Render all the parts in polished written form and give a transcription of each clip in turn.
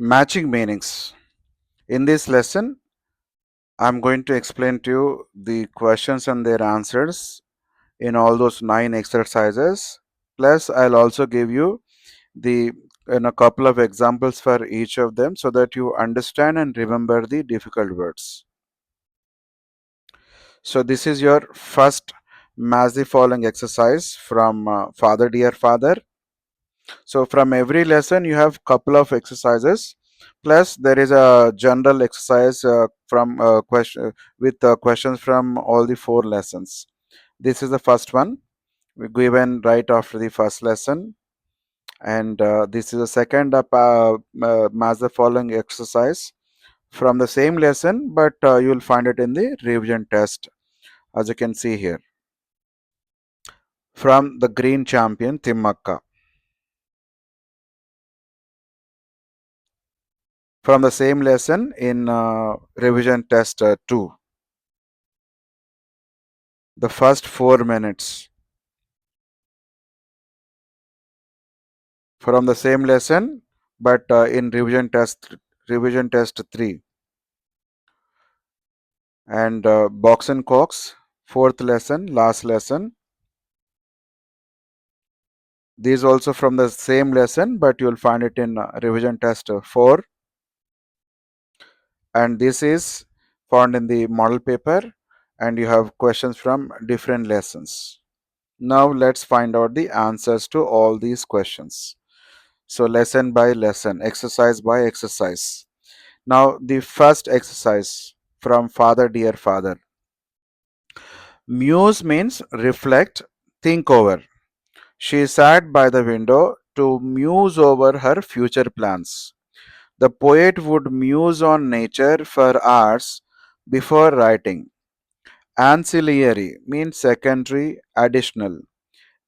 Matching meanings. In this lesson, I'm going to explain to you the questions and their answers in all those 9 exercises. Plus, I'll also give you the a couple of examples for each of them so that you understand and remember the difficult words. So this is your first match the following exercise from Father Dear Father. So from every lesson you have couple of exercises. Plus there is a general exercise from question with questions from all the 4 lessons. This is the first one given right after the first lesson, and this is the second match the following exercise from the same lesson, but you will find it in the revision test, as you can see here, from the green champion Timmakka. From the same lesson in revision test 2, the first 4 minutes. From the same lesson, but in revision test 3, and Box and Cox, fourth lesson, last lesson. These also from the same lesson, but you will find it in revision test 4, and this is found in the model paper, and you have questions from different lessons. Now let's find out the answers to all these questions. So lesson by lesson, exercise by exercise. Now the first exercise from Father Dear Father. Muse means reflect, think over. She sat by the window to muse over her future plans. The poet would muse on nature for hours before writing. Ancillary means secondary, additional.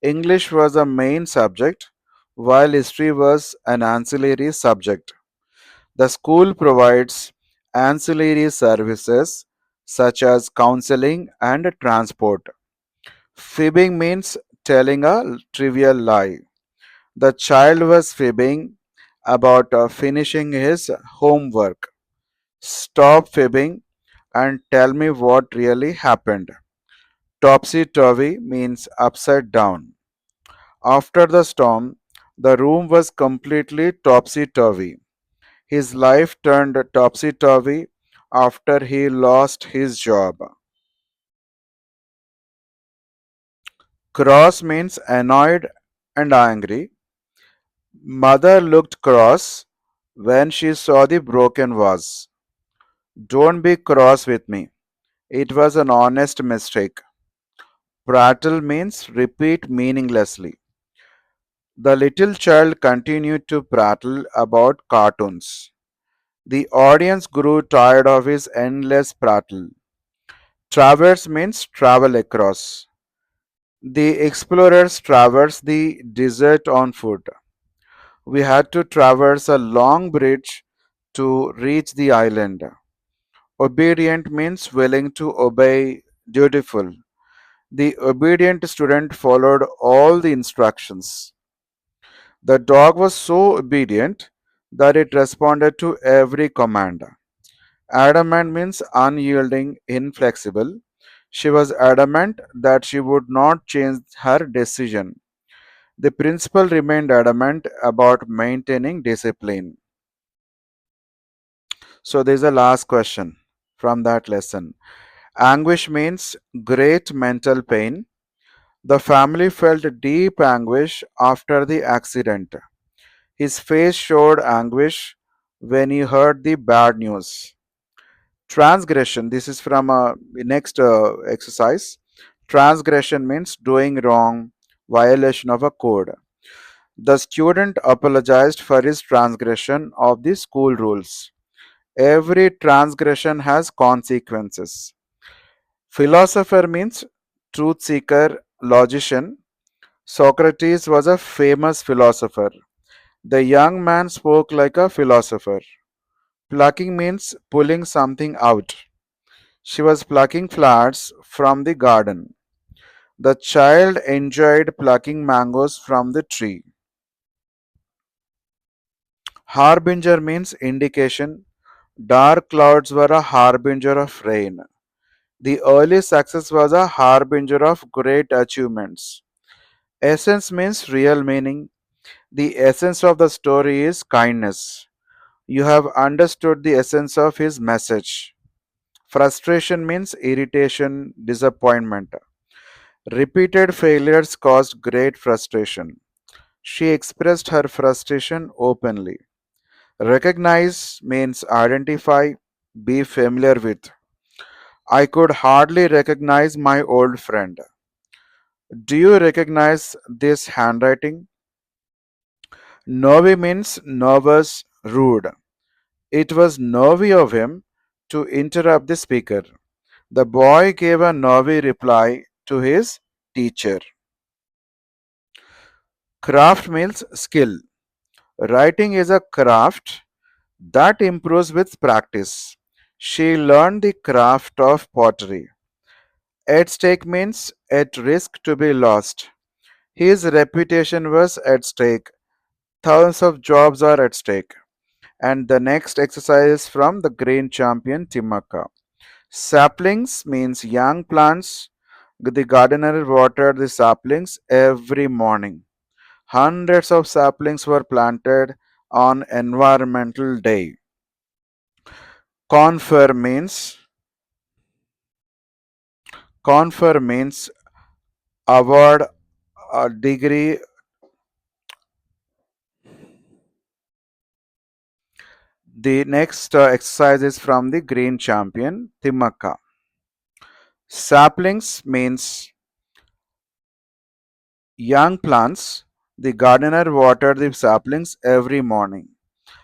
English was a main subject, while history was an ancillary subject. The school provides ancillary services such as counseling and transport. Fibbing means telling a trivial lie. The child was fibbing about finishing his homework. Stop fibbing and tell me what really happened. Topsy turvy means upside down. After the storm, the room was completely topsy turvy. His life turned topsy turvy after he lost his job. Cross means annoyed and angry. Mother looked cross when she saw the broken vase. Don't be cross with me. It was an honest mistake. Prattle means repeat meaninglessly. The little child continued to prattle about cartoons. The audience grew tired of his endless prattle. Traverse means travel across. The explorers traversed the desert on foot. We had to traverse a long bridge to reach the island. Obedient means willing to obey, dutiful. The obedient student followed all the instructions. The dog was so obedient that it responded to every command. Adamant means unyielding, inflexible. She was adamant that she would not change her decision. The principal remained adamant about maintaining discipline. So, this is the last question from that lesson. Anguish means great mental pain. The family felt deep anguish after the accident. His face showed anguish when he heard the bad news. Transgression, this is from next exercise. Transgression means doing wrong, violation of a code. The student apologized for his transgression of the school rules. Every transgression has consequences. Philosopher means truth seeker, logician. Socrates was a famous philosopher. The young man spoke like a philosopher. Plucking means pulling something out. She was plucking flowers from the garden. The child enjoyed plucking mangoes from the tree. Harbinger means indication. Dark clouds were a harbinger of rain. The early success was a harbinger of great achievements. Essence means real meaning. The essence of the story is kindness. You have understood the essence of his message. Frustration means irritation, disappointment. Repeated failures caused great frustration. She expressed her frustration openly. Recognize means identify, be familiar with. I could hardly recognize my old friend. Do you recognize this handwriting? Novi means nervous, rude. It was nervy of him to interrupt the speaker. The boy gave a nervy reply to his teacher. Craft means skill. Writing is a craft that improves with practice. She learned the craft of pottery. At stake means at risk to be lost. His reputation was at stake. Thousands of jobs are at stake. And the next exercise is from the Green Champion Timaka. Saplings means young plants. The gardener watered the saplings every morning. Hundreds of saplings were planted on Environmental Day. Confer means confer means award a degree. The next exercise is from the Green Champion Timaka. Saplings means young plants. The gardener watered the saplings every morning.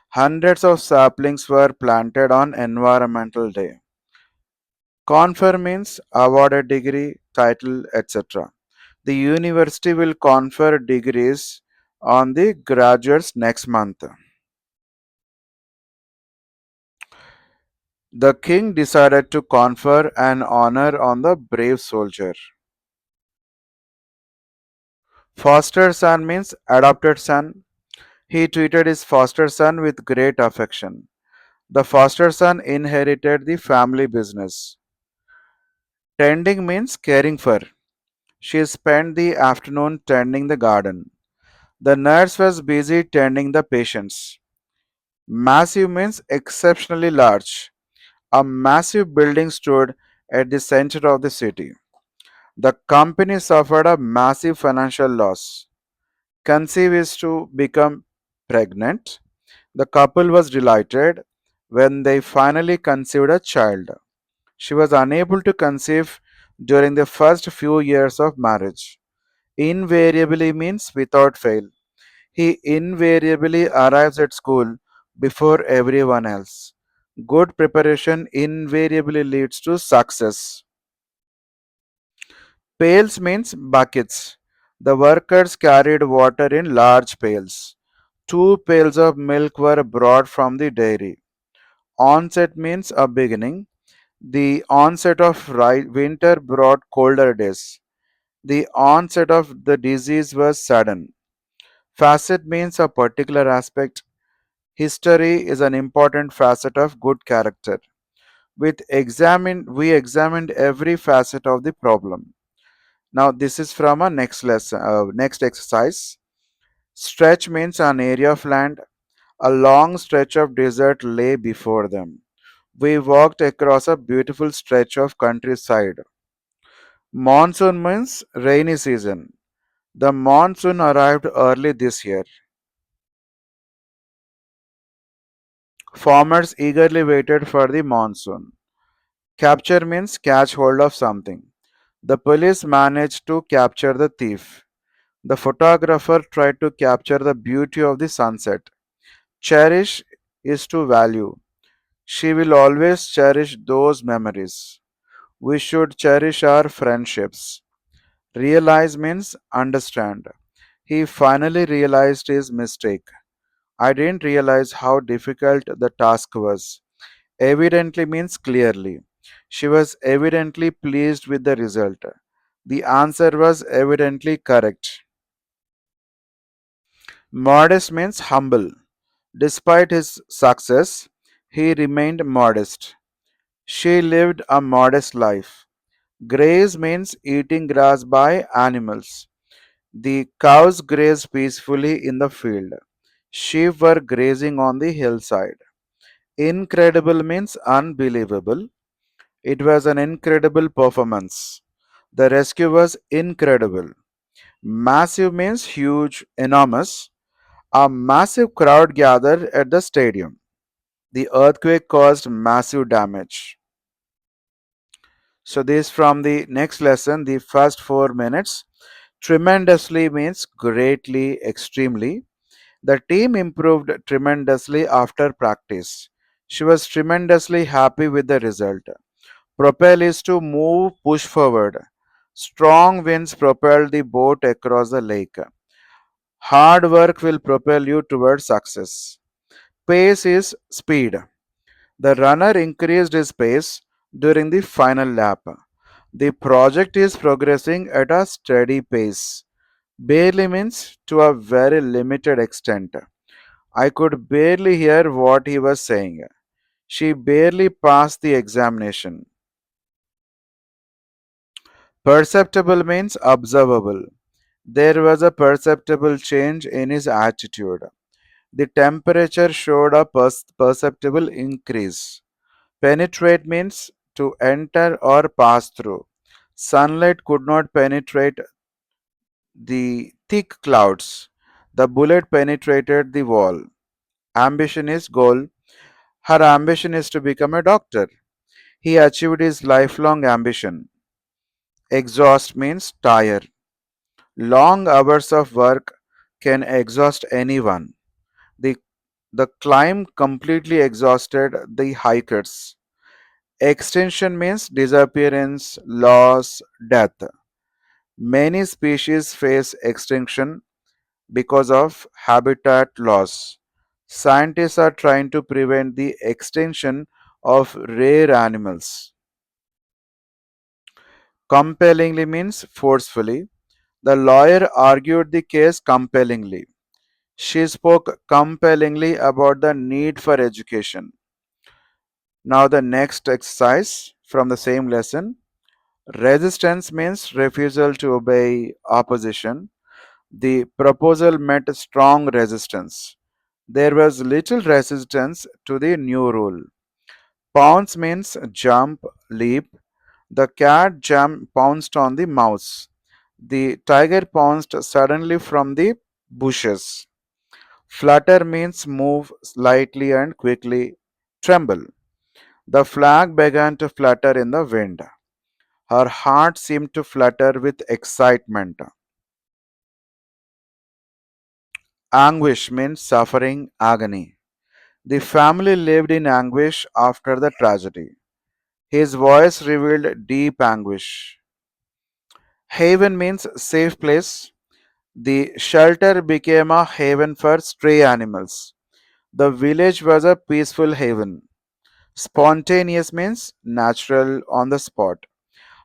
Hundreds of saplings were planted on Environmental Day. Confer means award a degree, title, etc. The university will confer degrees on the graduates next month. The king decided to confer an honor on the brave soldier. Foster son means adopted son. He treated his foster son with great affection. The foster son inherited the family business. Tending means caring for. She spent the afternoon tending the garden. The nurse was busy tending the patients. Massive means exceptionally large. A massive building stood at the center of the city. The company suffered a massive financial loss. Conceive is to become pregnant. The couple was delighted when they finally conceived a child. She was unable to conceive during the first few years of marriage. Invariably means without fail. He invariably arrives at school before everyone else. Good preparation invariably leads to success. Pails means buckets. The workers carried water in large pails. 2 pails of milk were brought from the dairy. Onset means a beginning. The onset of winter brought colder days. The onset of the disease was sudden. Facet means a particular aspect. History is an important facet of good character. We examined every facet of the problem. Now this is from a next lesson, next exercise. Stretch means an area of land. A long stretch of desert lay before them. We walked across a beautiful stretch of countryside. Monsoon means rainy season. The monsoon arrived early this year. Farmers eagerly waited for the monsoon. Capture means catch hold of something. The police managed to capture the thief. The photographer tried to capture the beauty of the sunset. Cherish is to value. She will always cherish those memories. We should cherish our friendships. Realize means understand. He finally realized his mistake. I didn't realize how difficult the task was. Evidently means clearly. She was evidently pleased with the result. The answer was evidently correct. Modest means humble. Despite his success, he remained modest. She lived a modest life. Graze means eating grass by animals. The cows grazed peacefully in the field. Sheep were grazing on the hillside. Incredible means unbelievable. It was an incredible performance. The rescue was incredible. Massive means huge, enormous. A massive crowd gathered at the stadium. The earthquake caused massive damage. So, this from the next lesson, the first 4 minutes. Tremendously means greatly, extremely. The team improved tremendously after practice. She was tremendously happy with the result. Propel is to move, push forward. Strong winds propelled the boat across the lake. Hard work will propel you towards success. Pace is speed. The runner increased his pace during the final lap. The project is progressing at a steady pace. Barely means to a very limited extent. I could barely hear what he was saying. She barely passed the examination. Perceptible means observable. There was a perceptible change in his attitude. The temperature showed a perceptible increase. Penetrate means to enter or pass through. Sunlight could not penetrate the thick clouds. The bullet penetrated the wall. Ambition is goal. Her ambition is to become a doctor. He achieved his lifelong ambition. Exhaust means tire. Long hours of work can exhaust anyone. The, the climb completely exhausted the hikers. Extinction means disappearance, loss, death. Many species face extinction because of habitat loss. Scientists are trying to prevent the extinction of rare animals. Compellingly means forcefully. The lawyer argued the case compellingly. She spoke compellingly about the need for education. Now, the next exercise from the same lesson. Resistance means refusal to obey, opposition. The proposal met strong resistance. There was little resistance to the new rule. Pounce means jump, leap. The cat pounced on the mouse. The tiger pounced suddenly from the bushes. Flutter means move slightly and quickly, tremble. The flag began to flutter in the wind. Her heart seemed to flutter with excitement. Anguish means suffering, agony. The family lived in anguish after the tragedy. His voice revealed deep anguish. Haven means safe place. The shelter became a haven for stray animals. The village was a peaceful haven. Spontaneous means natural on the spot.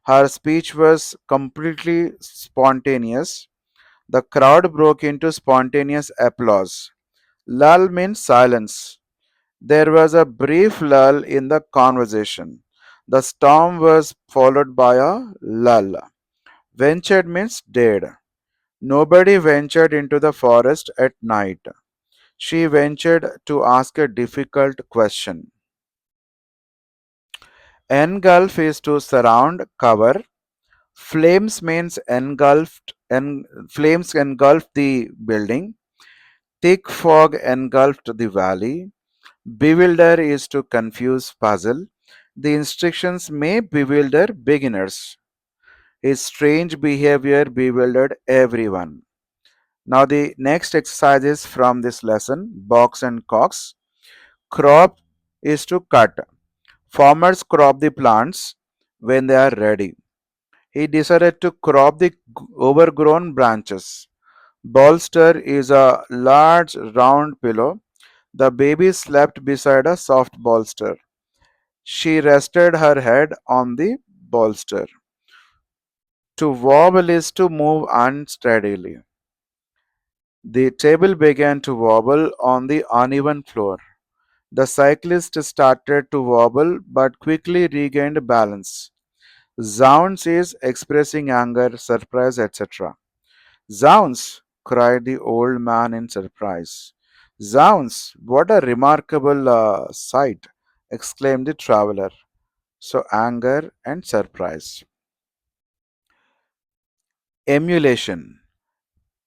Her speech was completely spontaneous. The crowd broke into spontaneous applause. Lull means silence. There was a brief lull in the conversation. The storm was followed by a lull. Ventured means dared. Nobody ventured into the forest at night. She ventured to ask a difficult question. Engulf is to surround, cover. Flames means flames engulfed the building. Thick fog engulfed the valley. Bewilder is to confuse, puzzle. The instructions may bewilder beginners. His strange behavior bewildered everyone. Now, the next exercise is from this lesson box and cox. Crop is to cut. Farmers crop the plants when they are ready. He decided to crop the overgrown branches. Bolster is a large round pillow. The baby slept beside a soft bolster. She rested her head on the bolster. To wobble is to move unsteadily. The table began to wobble on the uneven floor. The cyclist started to wobble but quickly regained balance. Zounds is expressing anger, surprise, etc. Zounds! Cried the old man in surprise. Zounds! What a remarkable sight! Exclaimed the traveler. So, anger and surprise. Emulation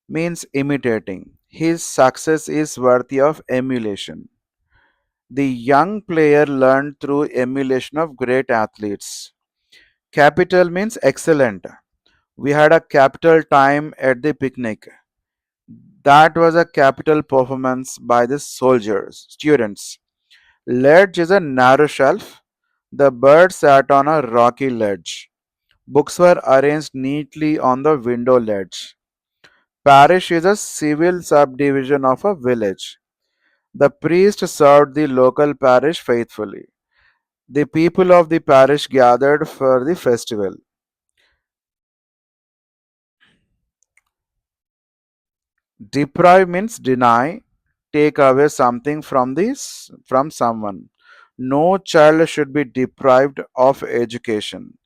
means imitating. His success is worthy of emulation. The young player learned through emulation of great athletes. Capital means excellent. We had a capital time at the picnic. That was a capital performance by the soldiers, students. Ledge is a narrow shelf. The bird sat on a rocky ledge. Books were arranged neatly on the window ledge. Parish is a civil subdivision of a village. The priest served the local parish faithfully. The people of the parish gathered for the festival. Deprive means deny, take away something from someone. No child should be deprived of education.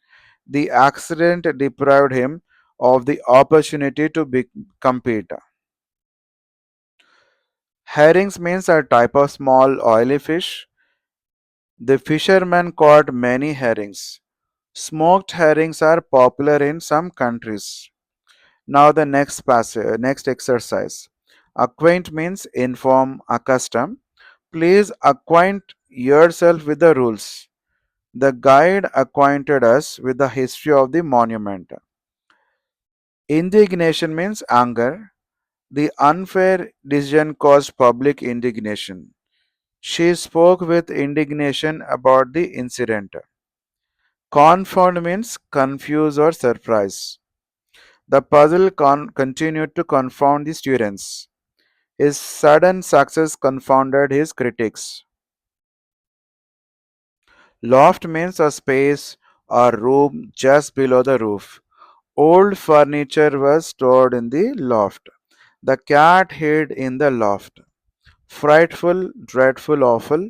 The accident deprived him of the opportunity to compete. Herrings means a type of small oily fish. The fishermen caught many herrings. Smoked herrings are popular in some countries. Now the next exercise. Acquaint means inform, accustom. Please acquaint yourself with the rules. The guide acquainted us with the history of the monument. Indignation means anger. The unfair decision caused public indignation. She spoke with indignation about the incident. Confound means confuse or surprise. The puzzle continued to confound the students. His sudden success confounded his critics. Loft means a space or room just below the roof. Old furniture was stored in the loft. The cat hid in the loft. Frightful, dreadful, awful.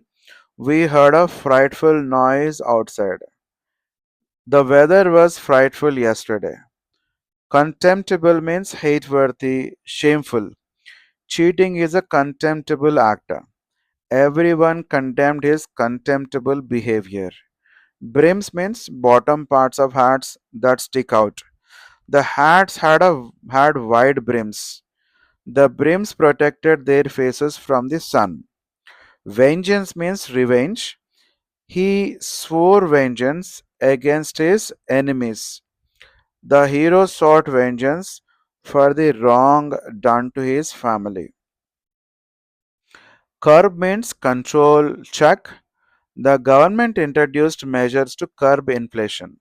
We heard a frightful noise outside. The weather was frightful yesterday. Contemptible means hateworthy, shameful. Cheating is a contemptible act. Everyone condemned his contemptible behavior. Brims means bottom parts of hats that stick out. The hats had wide brims. The brims protected their faces from the sun. Vengeance means revenge. He swore vengeance against his enemies. The hero sought vengeance for the wrong done to his family. Curb means control, check. The government introduced measures to curb inflation.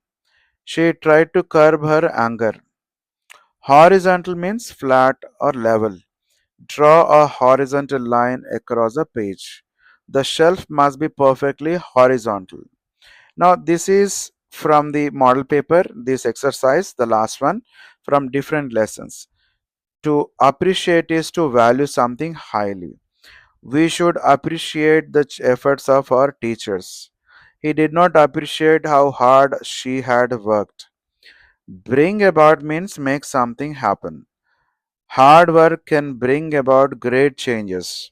She tried to curb her anger. Horizontal means flat or level. Draw a horizontal line across a page. The shelf must be perfectly horizontal. Now, this is from the model paper, this exercise, the last one, from different lessons. To appreciate is to value something highly. We should appreciate the efforts of our teachers. He did not appreciate how hard she had worked. Bring about means make something happen. Hard work can bring about great changes.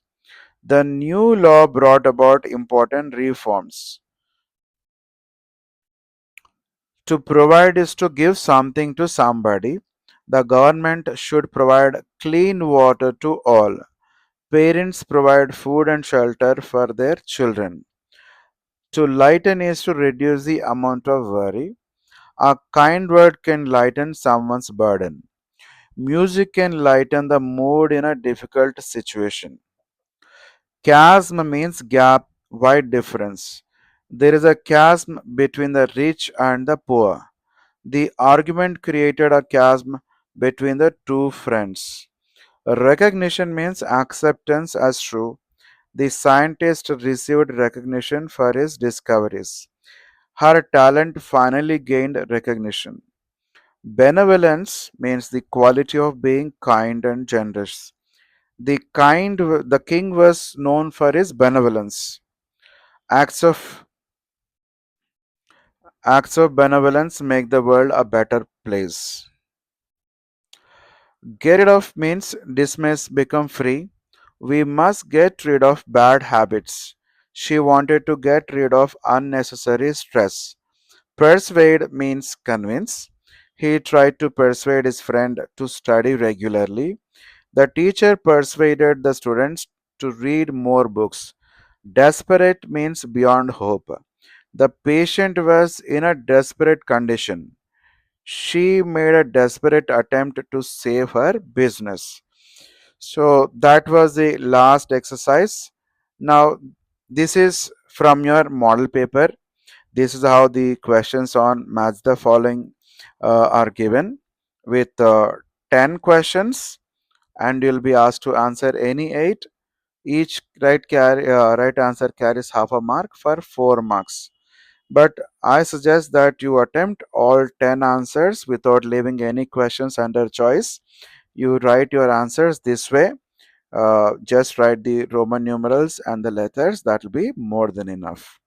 The new law brought about important reforms. To provide is to give something to somebody. The government should provide clean water to all. Parents provide food and shelter for their children. To lighten is to reduce the amount of worry. A kind word can lighten someone's burden. Music can lighten the mood in a difficult situation. Chasm means gap, wide difference. There is a chasm between the rich and the poor. The argument created a chasm between the two friends. Recognition means acceptance as true. The scientist received recognition for his discoveries. Her talent finally gained recognition. Benevolence means the quality of being kind and generous. The king was known for his benevolence. Acts of acts of benevolence make the world a better place. Get rid of means dismiss, become free. We must get rid of bad habits. She wanted to get rid of unnecessary stress. Persuade means convince. He tried to persuade his friend to study regularly. The teacher persuaded the students to read more books. Desperate means beyond hope. The patient was in a desperate condition. She made a desperate attempt to save her business. So that was the last exercise. Now, this is from your model paper. This is how the questions on match the following are given with 10 questions, and you'll be asked to answer any 8. Each right answer carries half a mark for 4 marks. But I suggest that you attempt all 10 answers without leaving any questions under choice. You write your answers this way. Just write the Roman numerals and the letters. That will be more than enough.